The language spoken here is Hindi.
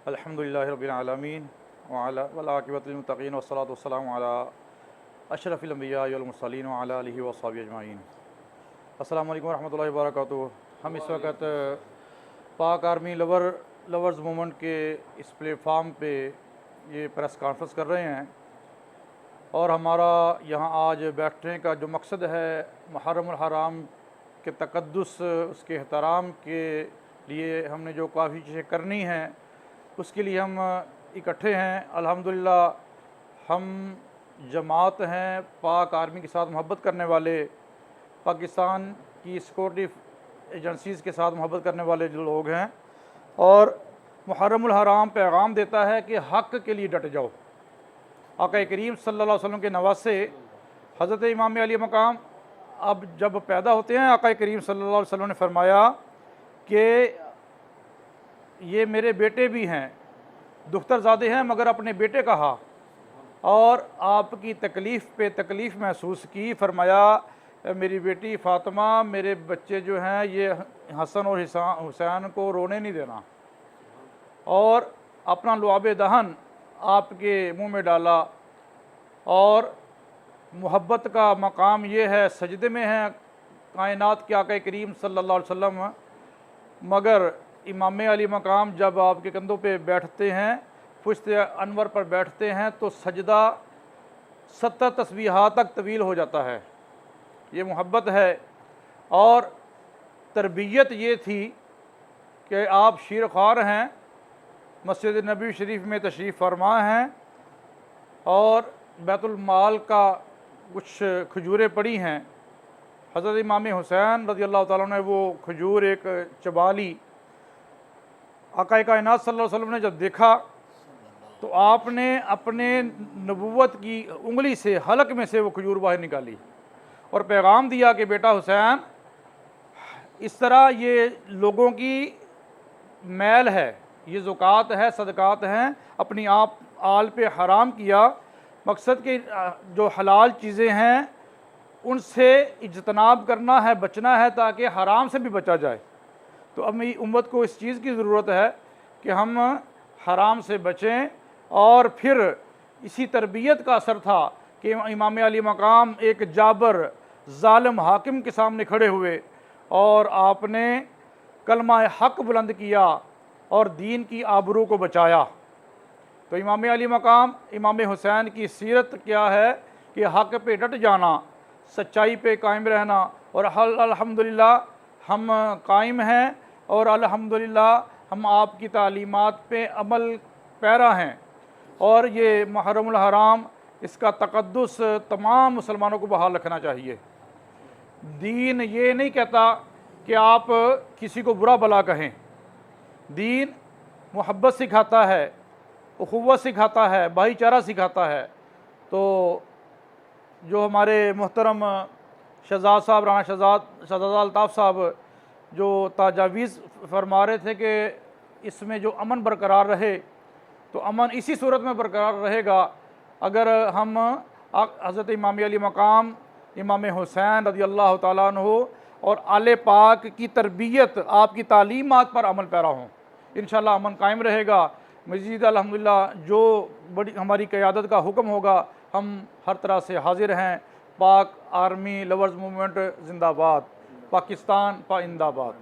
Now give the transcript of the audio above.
अल्हम्दुलिल्लाहि रब्बिल आलमीन वल आक़िबतुल मुत्तक़ीन वस्सलातु वस्सलामु अला अशरफिल अंबिया वल मुरसलीन व अला आलिहि व अस्हाबिहि अजमाइन। अस्सलामु अलैकुम रहमतुल्लाहि व बरकातुहू। हम इस वक्त पाक आर्मी लवर्स मूवमेंट के इस प्लेटफार्म पे ये प्रेस कॉन्फ्रेंस कर रहे हैं और हमारा यहाँ आज बैठने का जो मकसद है मुहर्रमुल हराम के तक़द्दुस, उसके एहतराम के लिए हमने जो काफ़ी चीज़ें करनी हैं उसके लिए हम इकट्ठे हैं। अल्हम्दुलिल्लाह हम जमात हैं, पाक आर्मी के साथ मोहब्बत करने वाले, पाकिस्तान की सिक्योरिटी एजेंसीज़ के साथ मोहब्बत करने वाले जो लोग हैं, और मुहर्रमुल हराम पैगाम देता है कि हक़ के लिए डट जाओ। आक़ा करीम सल्लल्लाहु अलैहि वसल्लम के नवासे हज़रत इमाम अली मकाम अब जब पैदा होते हैं, आक़ा करीम सल्लल्लाहु अलैहि वसल्लम ने फरमाया कि ये मेरे बेटे भी हैं, दुख्तरज़ादे हैं मगर अपने बेटे कहा, और आपकी तकलीफ़ पे तकलीफ़ महसूस की। फरमाया मेरी बेटी फ़ातिमा, मेरे बच्चे जो हैं ये हसन और हुसैन को रोने नहीं देना, और अपना लुआब दहन आपके मुंह में डाला। और मोहब्बत का मकाम ये है, सजदे में है कायनात के आक़ा करीम सल्लल्लाहु अलैहि वसल्लम, मगर इमाम अली मकाम जब आपके कंधों पे बैठते हैं, पुश्त अनवर पर बैठते हैं, तो सजदा 70 तस्बीहात तक तवील हो जाता है। ये मोहब्बत है। और तरबियत ये थी कि आप शीर ख्वार हैं, मस्जिद नबी शरीफ में तशरीफ़ फरमा हैं और बैतुल माल का कुछ खजूरें पड़ी हैं। हज़रत इमाम हुसैन रज़ियल्लाहु ताला ने वो खजूर एक चबा ली। आक़ा कायनात सल्लल्लाहु अलैहि वसल्लम ने जब देखा तो आपने अपने नबुव्वत की उंगली से, हलक में से वो खजूर बाहर निकाली और पैगाम दिया कि बेटा हुसैन, इस तरह ये लोगों की मैल है, ये ज़ुकात है, सदक़ात हैं, अपनी आप आल पे हराम किया। मकसद के जो हलाल चीज़ें हैं उनसे इज्तनाब करना है, बचना है, ताकि हराम से भी बचा जाए। तो अब मेरी उम्मत को इस चीज़ की ज़रूरत है कि हम हराम से बचें। और फिर इसी तरबियत का असर था कि इमाम अली मकाम एक जाबर ज़ालिम हाकिम के सामने खड़े हुए और आपने कलमा हक़ बुलंद किया और दीन की आबरू को बचाया। तो इमाम अली मकाम, इमाम हुसैन की सीरत क्या है कि हक़ पे डट जाना, सच्चाई पे कायम रहना। और अल्हम्दुलिल्लाह हम कायम हैं और अल्हम्दुलिल्लाह हम आपकी तालीमात पे अमल पैरा हैं। और ये मुहर्रमुल हराम, इसका तक़द्दुस तमाम मुसलमानों को बहाल रखना चाहिए। दीन ये नहीं कहता कि आप किसी को बुरा भला कहें। दीन मोहब्बत सिखाता है, उख़ुव्वत सिखाता है, भाईचारा सिखाता है। तो जो हमारे मोहतरम शहज़ाद साहब, राना शहज़ाद अल्ताफ़ साहब जो ताजावीज़ फरमा रहे थे कि इसमें जो अमन बरकरार रहे, तो अमन इसी सूरत में बरकरार रहेगा अगर हम हज़रत इमाम अली मकाम, इमाम हुसैन रज़ियल्लाहु ताला अन्हु और आले पाक की तरबियत, आपकी तालीमात पर अमल पैरा हों। इंशाअल्लाह अमन कायम रहेगा। मज़ीद अल्हम्दुलिल्लाह जो बड़ी हमारी क़यादत का हुक्म होगा, हम हर तरह से हाज़िर हैं। पाक आर्मी लवर्स मूवमेंट ज़िंदाबाद, पाकिस्तान पाइंदाबाद।